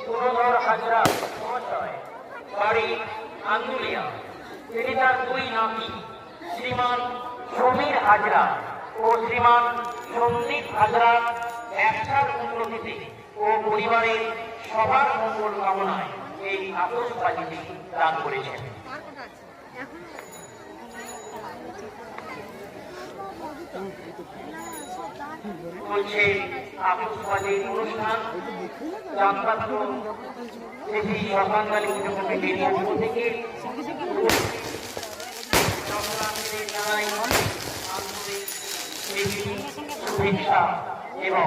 গুণধর হাজরা মহাশয়, বাড়ি আন্দুলিয়া। তিনি তার দুই নাতি শ্রীমান সমীর হাজরা ও শ্রীমান সন্দীপ হাজরার ব্যবসার উন্নতিতে ও পরিবারের সবার মঙ্গল কামনায় এই আতশবাজিটি দান করেছেন। চলছে আতশবাজির অনুষ্ঠান। চাঁদপাত্র শ্রী শ্মশানকালী পুজো কমিটির পক্ষ থেকে জানাই আন্তরিক শুভেচ্ছা এবং